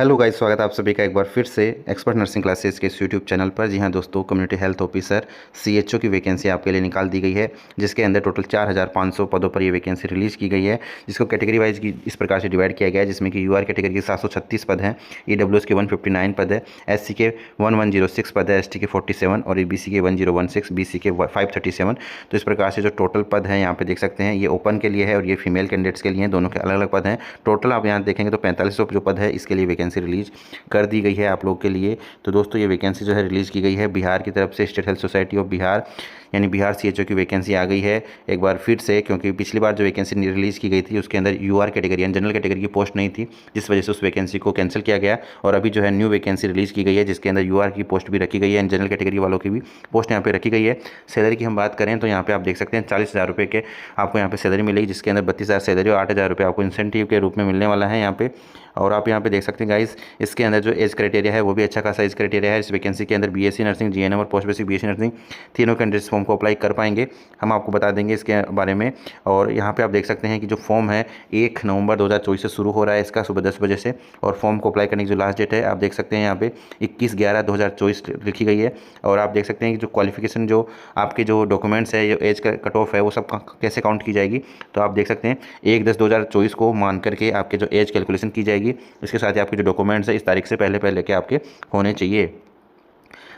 Hello guys, स्वागत है आप सभी का एक बार फिर से एक्सपर्ट नर्सिंग क्लासेस के इस यूट्यूब चैनल पर। जी हाँ दोस्तों, कम्युनिटी हेल्थ ऑफिसर सीएचओ की वैकेंसी आपके लिए निकाल दी गई है, जिसके अंदर टोटल 4500 पदों पर ये वैकेंसी रिलीज़ की गई है, जिसको कैटेगरी वाइज की इस प्रकार से डिवाइड किया गया है, जिसमें कि यूआर कैटेगरी के 736 पद हैं, ईडब्ल्यूएस के 159 पद है, एससी के 1106 पद है, एसटी के 47 और ईबीसी के 1016, बीसी के 537। तो इस प्रकार से जो टोटल पद हैं यहाँ पे देख सकते हैं, ये ओपन के लिए है और ये फीमेल कैंडिडेट्स के लिए हैं, दोनों के अलग अलग पद हैं। टोटल आप यहाँ देखेंगे तो 4500 जो पद है इसके लिए वैकेंसी रिलीज कर दी गई है आप लोग के लिए। तो दोस्तों ये वैकेंसी जो है रिलीज़ की गई है बिहार की तरफ से, state health society of Bihar यानी बिहार सीएचओ की वैकेंसी आ गई है एक बार फिर से, क्योंकि पिछली बार जो वैकेंसी रिलीज़ की गई थी उसके अंदर यूआर कैटेगरी यानी जनरल कैटेगरी की पोस्ट नहीं थी, जिस वजह से उस वैकेंसी को कैंसिल किया गया। और अभी जो है न्यू वैकेंसी रिलीज़ की गई है, जिसके अंदर यूआर की पोस्ट भी रखी गई है, जनरल कैटेगरी वालों की भी पोस्ट यहाँ पे रखी गई है। सैलरी की हम बात करें तो यहाँ पे आप देख सकते हैं 40,000 रुपये के आपको यहाँ पे सैलरी मिलेगी, जिसके अंदर 32,000 सैलरी और 8,000 रुपये आपको इंसेंटिव के रूप में मिलने वाला है यहाँ पे। और आप यहाँ पे देख सकते हैं गाइस, इसके अंदर जो एज क्राइटेरिया है वो भी अच्छा खासा एज क्राइटेरिया है। इस वैकेंसी के अंदर बीएससी नर्सिंग, जीएनएम और पोस्ट बेसिक बीएससी नर्सिंग तीनों कैंडिडेट्स फॉर्म को अप्लाई कर पाएंगे, हम आपको बता देंगे इसके बारे में। और यहाँ पे आप देख सकते हैं कि जो फॉर्म है 1 नवंबर 2024 से शुरू हो रहा है इसका सुबह 10 बजे से, और फॉर्म को अप्लाई करने की जो लास्ट डेट है आप देख सकते हैं यहाँ पे 21/11/2024 लिखी गई है। और आप देख सकते हैं कि जो क्वालिफिकेशन, जो आपके जो डॉक्यूमेंट्स है, जो एज का कट ऑफ है वो सब कैसे काउंट की जाएगी, तो आप देख सकते हैं 1/10/2024 को मान करके आपके जो एज कैलकुलेशन की जाएगी। इसके साथ ही आपके जो डॉक्यूमेंट्स है इस तारीख से पहले पहले के आपके होने चाहिए।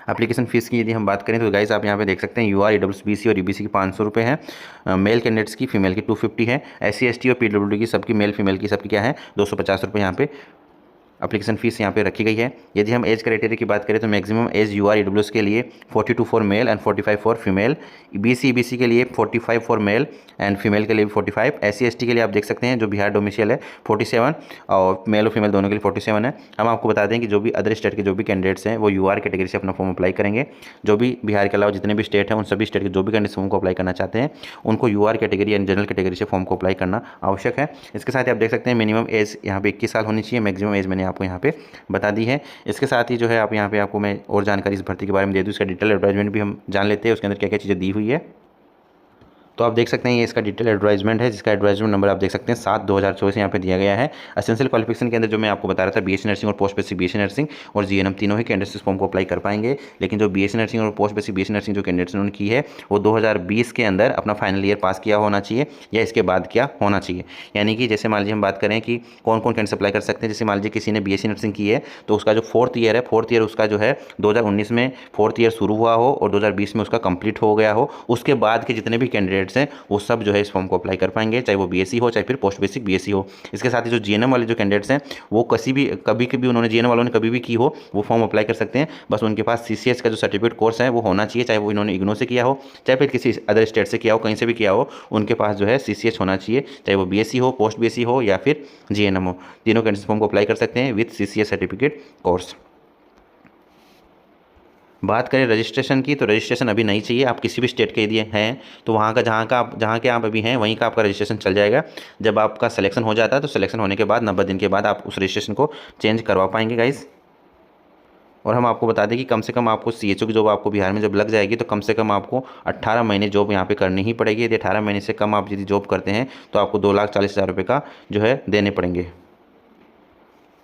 एप्लीकेशन फ़ीस की यदि हम बात करें तो गाइस आप यहाँ पे देख सकते हैं यूआर, ईडब्ल्यूएस, बीसी और ईबीसी की 500 रुपये है, मेल कैंडिडेट्स की, फीमेल की 250 है, एससी एसटी और पीडब्ल्यूडी की सबकी, मेल फीमेल की सबकी क्या है 250 रुपये यहाँ पे एप्लीकेशन फ़ीस यहाँ पे रखी गई है। यदि हम एज क्राइटेरिया की बात करें तो मैक्सिमम एज यूआर ईडब्ल्यूएस के लिए 42 for male and 45 for female, BC EBC के लिए 45 फॉर मेल एंड फीमेल के लिए 45, एससी एसटी के लिए आप देख सकते हैं जो बिहार डोमिसाइल है 47 और मेल और फीमेल दोनों के लिए 47 है। हम आपको बता दें कि जो भी अदर स्टेट के जो भी कैंडिडेट्स हैं वो यूआर कैटेगरी से अपना फॉर्म अप्लाई करेंगे। जो भी बिहार के अलावा जितने भी स्टेट हैं उन सभी स्टेट के जो भी कैंडिडेट्स फॉर्म को अप्लाई करना चाहते हैं उनको यूआर कैटेगरी यानी जनरल कैटेगरी से फॉर्म को अप्लाई करना आवश्यक है। इसके साथ ही आप देख सकते हैं मिनिमम एज यहाँ पे 21 साल होनी चाहिए, मैक्सिमम एज मैंने आपको यहाँ पे बता दी है। इसके साथ ही जो है आप यहाँ पे आपको मैं और जानकारी इस भर्ती के बारे में दे दूँ, इसका डिटेल एडवर्टाइजमेंट भी हम जान लेते हैं उसके अंदर क्या क्या चीज़ें दी हुई है। तो आप देख सकते हैं ये इसका डिटेल एडवर्टाइजमेंट है, जिसका एडवर्टाइजमेंट नंबर आप देख सकते हैं 7/2024 यहाँ पे दिया गया है। एसेंशियल क्वालिफिकेशन के अंदर जो मैं आपको बता रहा था बीएससी नर्सिंग और पोस्ट बेसिक बीएससी नर्सिंग और जीएनएम तीनों ही कैंडिडेट्स इस फॉर्म को अप्लाई कर पाएंगे। लेकिन जो बीएससी नर्सिंग और पोस्ट बेसिक बीएससी नर्सिंग जो कैंडिडेट्स ने की है वो 2020 के अंदर अपना फाइनल ईयर पास किया होना चाहिए या इसके बाद क्या होना चाहिए। यानी कि जैसे मान लीजिए हम बात करें कि कौन कौन कैंडिडेट्स अप्लाई कर सकते हैं, जैसे मान लीजिए किसी ने बीएससी नर्सिंग की है तो उसका जो 4th ईयर है, 4th ईयर उसका जो है 2019 में 4th ईयर शुरू हुआ हो और 2020 में उसका कंप्लीट हो गया हो, उसके बाद के जितने भी कैंडिडेट्स हैं वो सब जो है इस फॉर्म को अप्लाई कर पाएंगे, चाहे वो बीएससी हो चाहे फिर पोस्ट बेसिक बीएससी हो। इसके साथ ही जो जीएनएम वाले जो कैंडिडेट्स हैं वो कभी उन्होंने जीएनएम वालों ने कभी भी की हो वो फॉर्म अप्लाई कर सकते हैं। बस उनके पास सीसीएस का जो सर्टिफिकेट कोर्स है वो होना चाहिए, चाहे वो इन्होंने इग्नो से किया हो चाहे फिर किसी अदर स्टेट से किया हो, कहीं से भी किया हो, उनके पास जो है सीसीएस होना चाहिए, चाहे वो बीएससी हो, पोस्ट बीएससी हो या फिर जीएनएम हो, तीनों कैंडिडेट्स फॉर्म को अप्लाई कर सकते हैं विथ सीसीएस सर्टिफिकेट कोर्स। बात करें रजिस्ट्रेशन की तो रजिस्ट्रेशन अभी नहीं चाहिए, आप किसी भी स्टेट के यदि हैं तो वहाँ का जहाँ के आप अभी हैं वहीं का आपका रजिस्ट्रेशन चल जाएगा। जब आपका सिलेक्शन हो जाता है तो सिलेक्शन होने के बाद 90 दिन के बाद आप उस रजिस्ट्रेशन को चेंज करवा पाएंगे गाइज़। और हम आपको बता दें कि कम से कम आपको सीएचओ की जॉब आपको बिहार में जब लग जाएगी तो कम से कम आपको 18 महीने जॉब यहाँ पे करनी ही पड़ेगी। यदि 18 महीने से कम आप यदि जॉब करते हैं तो आपको 2,40,000 रुपये का जो है देने पड़ेंगे।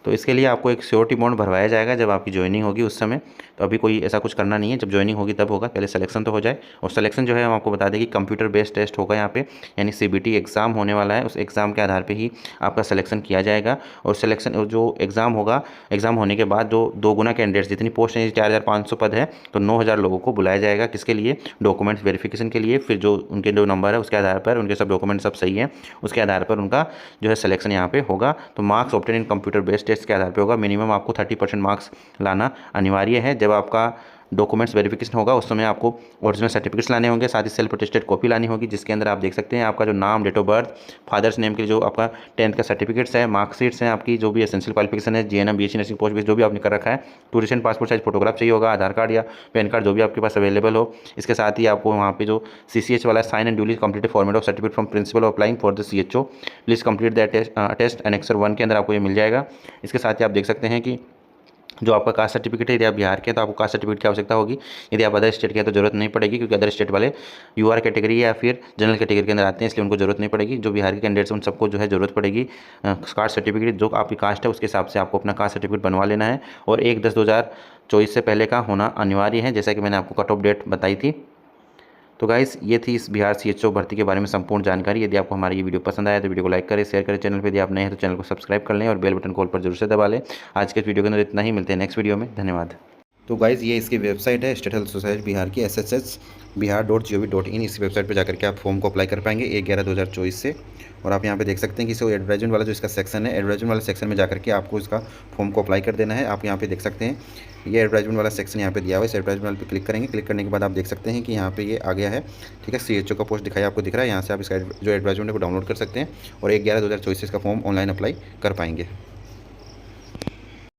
तो इसके लिए आपको एक श्योरिटी बॉन्ड भरवाया जाएगा जब आपकी ज्वाइनिंग होगी उस समय। तो अभी कोई ऐसा कुछ करना नहीं है, जब ज्वाइनिंग होगी तब होगा, पहले सिलेक्शन तो हो जाए। और सिलेक्शन जो है हम आपको बता दें कि कंप्यूटर बेस्ड टेस्ट होगा यहाँ पे, यानी सीबीटी एग्ज़ाम होने वाला है, उस एग्ज़ाम के आधार पे ही आपका सिलेक्शन किया जाएगा। और सिलेक्शन जो एग्ज़ाम होगा, एग्ज़ाम होने के बाद जो 2 गुना कैंडिडेट्स, जितनी पोस्ट है 4,500 पद है तो 9,000 लोगों को बुलाया जाएगा। किसके लिए? डॉक्यूमेंट्स वेरिफिकेशन के लिए। फिर जो उनके जो नंबर है उसके आधार पर, उनके सब डॉक्यूमेंट सब सही है, उसके आधार पर उनका जो है सिलेक्शन यहाँ पे होगा। तो marks obtain in computer based test के आधार पर होगा। मिनिमम आपको 30% मार्क्स लाना अनिवार्य है। जब आपका डॉक्यूमेंट्स वेरिफिकेशन होगा उस समय आपको ओरिजिनल सर्टिफिकेट्स लाने होंगे, साथ ही सेल्फ अटेस्टेड कॉपी लानी होगी, जिसके अंदर आप देख सकते हैं आपका जो नाम, date of birth, father's name के लिए जो आपका 10th का सर्टिफिकेट्स है, मार्कशीट्स हैं, आपकी जो भी एसेंशियल क्वालिफिकेशन है, GNM, BSc nursing, post basic जो भी आपने कर रखा है, two recent passport size photograph चाहिए होगा, आधार कार्ड या पैन कार्ड जो भी आपके पास अवेलेबल हो। इसके साथ ही आपको वहाँ पे जो सीसीएच वाला sign and duly completed format of certificate from principal of applying for the CHO please complete that test annexure 1 के अंदर आपको ये मिल जाएगा। इसके साथ ही आप देख सकते हैं कि जो आपका कास्ट सर्टिफिकेट है, यदि आप बिहार के हैं तो आपको कास्ट सर्टिफिकेट की आवश्यकता होगी। यदि आप अदर स्टेट के हैं तो जरूरत नहीं पड़ेगी, क्योंकि अदर स्टेट वाले यूआर कैटेगरी या फिर जनरल कैटेगरी के अंदर आते हैं, इसलिए उनको जरूरत नहीं पड़ेगी। जो बिहार के कैंडिडेट्स उन सबको जो है जरूरत पड़ेगी कास्ट सर्टिफिकेट। जो आपकी कास्ट है उसके हिसाब से आपको अपना कास्ट सर्टिफिकेट बनवा लेना है, और 1/10/2024 से पहले का होना अनिवार्य है, जैसा कि मैंने आपको कट ऑफ डेट बताई थी। तो गाइस ये थी इस बिहार सीएचओ भर्ती के बारे में संपूर्ण जानकारी। यदि आपको हमारी ये वीडियो पसंद आया तो वीडियो को लाइक करें, शेयर करें। चैनल पर यदि आप नए हैं तो चैनल को सब्सक्राइब कर लें और बेल बटन कॉल पर जरूर से दबा लें। आज के इस वीडियो के अंदर इतना ही, मिलते हैं नेक्स्ट वीडियो में। धन्यवाद। तो गाइज़ ये इसकी वेबसाइट है, स्टेट हेल्थ सोसाइटी बिहार की, sshbihar.gov.in। इस वेबसाइट पर जाकर के आप फॉर्म को अप्लाई कर पाएंगे 1/11/2024 से। और आप यहाँ पे देख सकते हैं कि इसको एडवर्टाइजमेंट वाला जो इसका सेक्शन है, एडवर्टाइजमेंट वाले सेक्शन में जाकर के आपको इसका फॉर्म को अप्लाई कर देना है। आप यहाँ पे देख सकते हैं ये एडवर्टाइजमेंट वाला सेक्शन यहाँ पे दिया हुआ है। इस एडवर्टाइजमेंट वाले पे क्लिक करेंगे। क्लिक करने के बाद आप देख सकते हैं कि यहाँ पे ये आ गया है, ठीक है। सीएचओ का पोस्ट दिखाई आपको दिख रहा है। यहाँ से आप इसका जो एडवर्टाइजमेंट है वो डाउनलोड कर सकते हैं और 1/11/2024 से इसका फॉर्म ऑनलाइन अप्लाई कर पाएंगे।